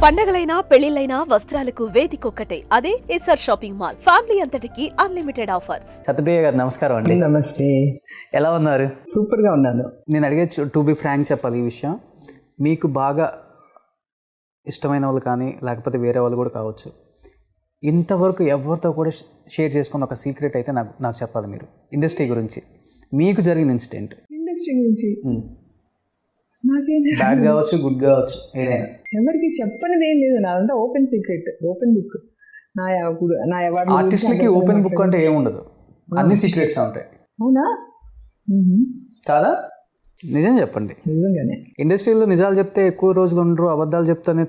పండగలైనా పెళ్లిళ్లైనా వస్త్రాలకు వేదికొక్కటే, అదే SR shopping mall. Family అంతటికి unlimited offers. Satyapriya గారు నమస్కారం అండి. నమస్తే. ఎలా ఉన్నారు? సూపర్గా ఉన్నాను. నేను అడిగే టు బి ఫ్రాంక్ చెప్పాలి ఈ విషయం. మీకు బాగా ఇష్టమైన వాళ్ళు కానీ లేకపోతే వేరే వాళ్ళు కూడా కావచ్చు, ఇంతవరకు ఎవరితో కూడా షేర్ చేసుకున్న ఒక సీక్రెట్ అయితే నాకు చెప్పాలి మీరు. ఇండస్ట్రీ గురించి మీకు జరిగిన ఇన్సిడెంట్. ఇండస్ట్రీ గురించి బ్యాడ్ కావచ్చు, గుడ్ కావచ్చు, ఏదైనా. ఎవరికి చెప్పనిది ఏం లేదు, నాదంతా ఓపెన్ సీక్రెట్, ఓపెన్ బుక్. నా అవార్డు ఆర్టిస్ట్లకి ఓపెన్ బుక్ అంటే ఏముండదు, అన్ని సీక్రెట్స్ ఉంటాయి. అవునా? కాదా? నిజం చెప్పండి. నిజంగానే ఇండస్ట్రీలో నిజాలు చెప్తే ఎక్కువ రోజులు ఉండరు, అబద్ధాలు చెప్తేనే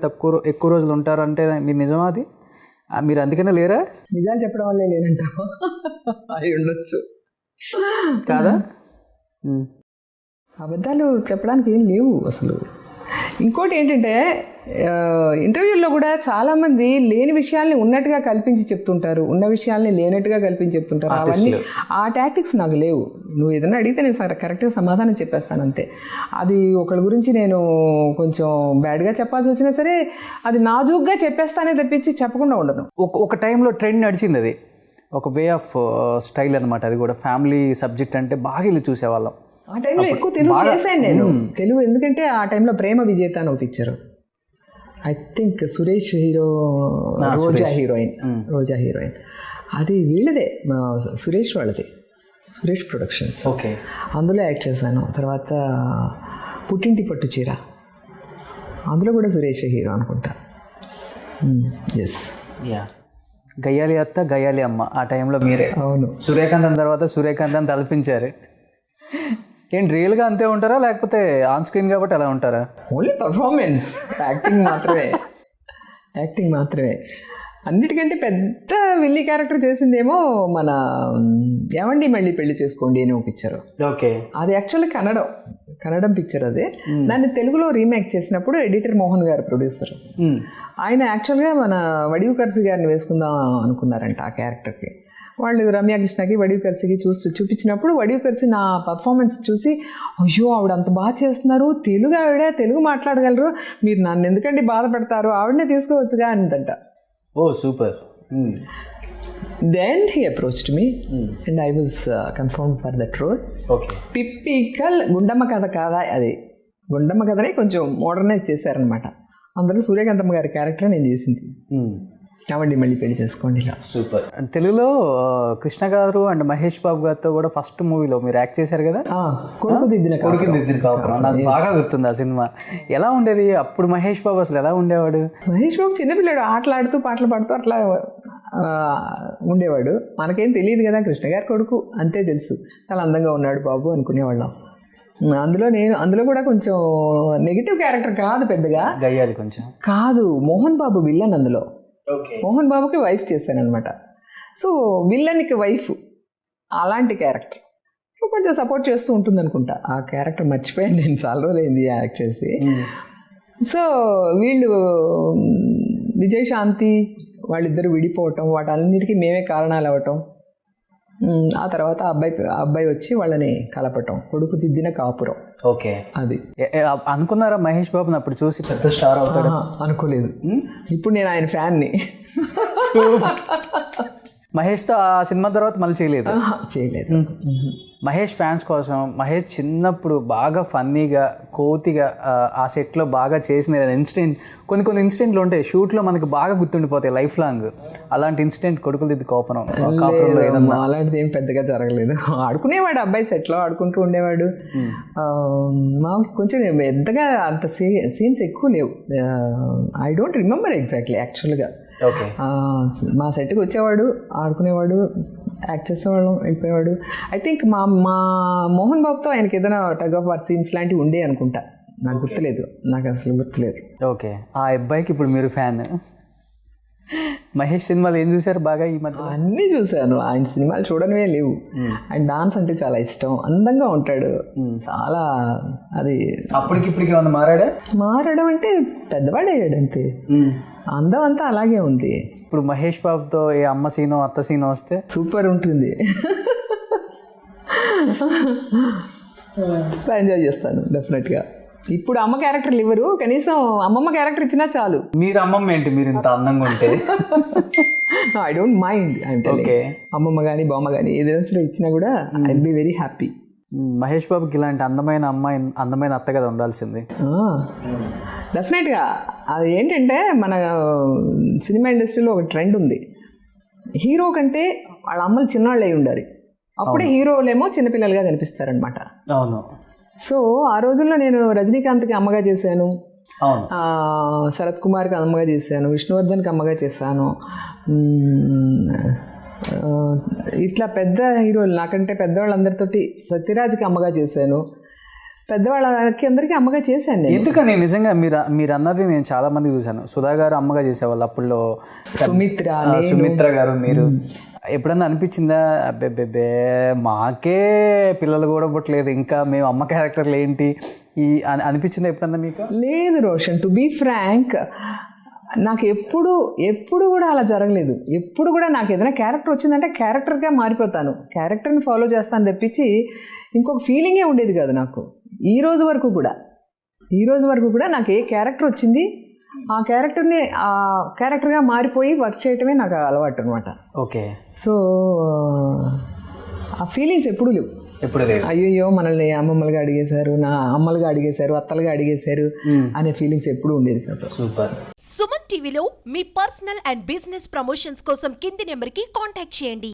ఎక్కువ రోజులు ఉంటారు అంటే మీరు నిజమా? అది మీరు అందుకనే లేరా? నిజాలు చెప్పడం వల్లే లేనంట. అయి ఉండొచ్చు. కాదా? అబద్ధాలు చెప్పడానికి ఏం లేవు అసలు. ఇంకోటి ఏంటంటే, ఇంటర్వ్యూల్లో కూడా చాలామంది లేని విషయాల్ని ఉన్నట్టుగా కల్పించి చెప్తుంటారు, ఉన్న విషయాల్ని లేనట్టుగా కల్పించి చెప్తుంటారు. అవన్నీ ఆ టాక్టిక్స్ నాకు లేవు. నువ్వు ఏదైనా అడిగితే నేను కరెక్ట్గా సమాధానం చెప్పేస్తాను అంతే. అది ఒకళ్ళ గురించి నేను కొంచెం బ్యాడ్గా చెప్పాల్సి వచ్చినా సరే అది నాజూగ్గా చెప్పేస్తానే తప్పించి చెప్పకుండా ఉండను. ఒక టైంలో ట్రెండ్ నడిచింది, అది ఒక వే ఆఫ్ స్టైల్ అనమాట. అది కూడా ఫ్యామిలీ సబ్జెక్ట్ అంటే బాగా వెళ్ళి చూసేవాళ్ళం. ఆ టైంలో ఎక్కువ తెలుగు చేశాను నేను. తెలుగు ఎందుకంటే ఆ టైంలో ప్రేమ విజేత అని ఒక picture, I think Suresh hero, Roja heroine, అది వీళ్ళదే, సురేష్ వాళ్ళది, సురేష్ ప్రొడక్షన్స్. ఓకే, అందులో యాక్ట్ చేశాను. తర్వాత పుట్టింటి పట్టు చీర, అందులో కూడా సురేష్ హీరో అనుకుంటా. ఎస్. గయ్యాలి అత్త గయ్యాలి అమ్మ, ఆ టైంలో మీరే. అవును. సూర్యకాంతం తర్వాత సూర్యకాంతం తలపించారు. ఏంటి రియల్గా అంతే ఉంటారా లేకపోతే ఆన్ స్క్రీన్ కాబట్టి అలా ఉంటారా? ఓన్లీ పర్ఫార్మెన్స్, యాక్టింగ్ మాత్రమే. అన్నిటికంటే పెద్ద విల్లి క్యారెక్టర్ చేసిందేమో మన ఏమండి మళ్ళీ పెళ్లి చేసుకోండి అని ఒక పిక్చర్. ఓకే, అది యాక్చువల్లీ కన్నడం పిక్చర్. అది దాన్ని తెలుగులో రీమేక్ చేసినప్పుడు ఎడిటర్ మోహన్ గారు ప్రొడ్యూసర్. ఆయన యాక్చువల్గా మన వడివు కర్సి గారిని వేసుకుందాం అనుకున్నారంట ఆ క్యారెక్టర్కి. వాళ్ళు రమ్యాకృష్ణకి వడివు కర్సికి చూపించినప్పుడు వడివు కర్సి నా పర్ఫార్మెన్స్ చూసి, అయ్యో ఆవిడ అంత బాగా చేస్తున్నారు, తెలుగు మాట్లాడగలరు, మీరు నన్ను ఎందుకండి బాధపడతారు, ఆవిడనే తీసుకోవచ్చుగా అనిందంట. ఓ super. Then he approached me and I was confirmed for that role. Okay. Typical Gundamma కథ కాదా, అది గుండమ్మ కథనే కొంచెం మోడర్నైజ్ చేశారనమాట. అందులో సూర్యకాంతమ్మ గారి క్యారెక్టర్ నేను చేసింది. కాబట్టి మళ్ళీ పెళ్లి చేసుకోండి. సూపర్. తెలుగులో కృష్ణ గారు అండ్ మహేష్ బాబు గారితో కూడా ఫస్ట్ మూవీలో మీరు యాక్ట్ చేశారు కదా, కొడుకు దిద్దిన కాపురం. నాకు బాగా గుర్తుంది ఆ సినిమా. ఎలా ఉండేది అప్పుడు? మహేష్ బాబు అసలు ఎలా ఉండేవాడు? మహేష్ బాబు చిన్నపిల్లాడు, ఆటలాడుతూ పాటలు పాడుతూ అట్లా ఉండేవాడు. మనకేం తెలియదు కదా, కృష్ణ గారి కొడుకు అంతే తెలుసు. చాలా అందంగా ఉన్నాడు బాబు అనుకునేవాళ్ళం. అందులో కూడా కొంచెం నెగిటివ్ క్యారెక్టర్ కాదు, పెద్దగా గయ్యాలి కొంచెం కాదు. మోహన్ బాబు విల్లన్ అందులో. మోహన్ బాబుకి వైఫ్ చేశానమాట. సో విల్లన్కి వైఫ్, అలాంటి క్యారెక్టర్ కొంచెం సపోర్ట్ చేస్తూ ఉంటుంది అనుకుంటా. ఆ క్యారెక్టర్ మర్చిపోయాను నేను, చాలా రోజులైంది యాక్ట్ చేసి. సో వీళ్ళు విజయశాంతి వాళ్ళిద్దరు విడిపోవటం, వాటన్నిటికీ మేమే కారణాలు అవ్వటం. ఆ తర్వాత అబ్బాయి వచ్చి వాళ్ళని కలపటం, కొడుకు దిద్దిన కాపురం. ఓకే, అది అనుకున్నారా మహేష్ బాబుని అప్పుడు చూసి పెద్ద స్టార్ అవుతాడు? అనుకోలేదు. ఇప్పుడు నేను ఆయన ఫ్యాన్ని. మహేష్తో ఆ సినిమా తర్వాత మళ్ళీ చేయలేదు. మహేష్ ఫ్యాన్స్ కోసం మహేష్ చిన్నప్పుడు బాగా ఫన్నీగా కోతిగా ఆ సెట్లో బాగా చేసిన ఇన్సిడెంట్, కొన్ని ఇన్సిడెంట్లు ఉంటాయి షూట్లో మనకు బాగా గుర్తుండిపోతాయి లైఫ్ లాంగ్. అలాంటి ఇన్సిడెంట్ కొడుకులు దిద్ది కాపురంలో ఏదన్నా? అలాంటిది ఏం పెద్దగా జరగలేదు. ఆడుకునేవాడు, అబ్బాయి సెట్లో ఆడుకుంటూ ఉండేవాడు. మాకు కొంచెం పెద్దగా అంత సీన్స్ ఎక్కువ లేవు. ఐ డోంట్ రిమెంబర్ ఎగ్జాక్ట్లీ యాక్చువల్గా. ఓకే, మా సెట్కి వచ్చేవాడు, ఆడుకునేవాడు, యాక్ట్ చేసేవాడు, వెళ్ళిపోయేవాడు. ఐ థింక్ మా మోహన్ బాబుతో ఆయనకి ఏదైనా టగ్ ఆఫ్ వార్ సీన్స్ లాంటివి ఉండే అనుకుంటా, నాకు గుర్తులేదు, నాకు అసలు గుర్తులేదు. ఓకే, ఆ అబ్బాయికి ఇప్పుడు మీరు ఫ్యాన్. మహేష్ సినిమాలు ఏం చూసారు బాగా ఈ మధ్య? అన్నీ చూశాను. ఆయన సినిమాలు చూడనివే లేవు. ఆయన డాన్స్ అంటే చాలా ఇష్టం, అందంగా ఉంటాడు చాలా. అది అప్పటికిప్పటికి ఏమన్నా మారడం అంటే పెద్దవాడయ్యాడు అంతే, అందం అంతా అలాగే ఉంది. ఇప్పుడు మహేష్ బాబుతో ఏ అమ్మ సీనో అత్త సీనో వస్తే సూపర్ ఉంటుంది. ఎంజాయ్ చేస్తాను డెఫినెట్గా. ఇప్పుడు అమ్మ క్యారెక్టర్లు ఇవ్వరు, కనీసం అమ్మమ్మ క్యారెక్టర్ ఇచ్చినా చాలు. మీరు అమ్మమ్మ ఏంటి మీరు ఇంత అందంగా ఉంటే? I don't mind. ఓకే. అమ్మమ్మ కానీ బామ్మ కానీ ఏదైనా ఇచ్చినా కూడా I will be very happy. Mahesh బాబుకి ఇలాంటి అందమైన అమ్మాయి, అందమైన అత్త కదా ఉండాల్సింది. డెఫినెట్గా. అది ఏంటంటే మన సినిమా ఇండస్ట్రీలో ఒక ట్రెండ్ ఉంది, హీరో కంటే వాళ్ళ అమ్మలు చిన్నవాళ్ళు అయి ఉండాలి, అప్పుడే హీరోలేమో చిన్నపిల్లలుగా కనిపిస్తారనమాట. అవును. సో ఆ రోజుల్లో నేను రజనీకాంత్కి అమ్మగా చేశాను, అవును, శరత్ కుమార్కి అమ్మగా చేశాను, విష్ణువర్ధన్కి అమ్మగా చేశాను. ఇట్లా పెద్ద హీరోలు నాకంటే పెద్దవాళ్ళందరితోటి సత్యరాజ్కి అమ్మగా చేశాను, పెద్దవాళ్ళకి అందరికీ అమ్మగా చేశాను నేను. ఎందుకని నిజంగా మీరు అన్నది నేను చాలా మంది చూశాను. సుధా గారు అమ్మగా చేసేవాళ్ళు అప్పుడులో, సుమిత్ర గారు. మీరు ఎప్పుడన్నా అనిపించిందా అబ్బే మాకే పిల్లలు కూడా పుట్టలేదు, ఇంకా మేము అమ్మ క్యారెక్టర్లు ఏంటి అనిపించిందా ఎప్పుడన్నా మీకు? లేదు రోషన్, టు బీ ఫ్రాంక్, నాకు ఎప్పుడు కూడా అలా జరగలేదు. ఎప్పుడు కూడా నాకు ఏదైనా క్యారెక్టర్ వచ్చిందంటే క్యారెక్టర్గా మారిపోతాను, క్యారెక్టర్ని ఫాలో చేస్తాను తప్పించి ఇంకొక ఫీలింగే ఉండేది కాదు నాకు. ఈ రోజు వరకు కూడా నాకు ఏ క్యారెక్టర్ వచ్చింది ఆ క్యారెక్టర్గా మారిపోయి వర్క్ చేయటమే నాకు అలవాటు అనమాట. ఓకే. సో ఆ ఫీలింగ్స్ ఎప్పుడు లేవు. అయ్యో మనల్ని అమ్మమ్మలుగా అడిగేశారు, నా అమ్మలుగా అడిగేశారు, అత్తలుగా అడిగేశారు అనే ఫీలింగ్స్ ఎప్పుడు ఉండేది కాదు. సూపర్. సుమన్ టీవీలో మీ పర్సనల్ అండ్ బిజినెస్ ప్రమోషన్స్ కోసం కింది నెంబర్కి కాంటాక్ట్ చేయండి.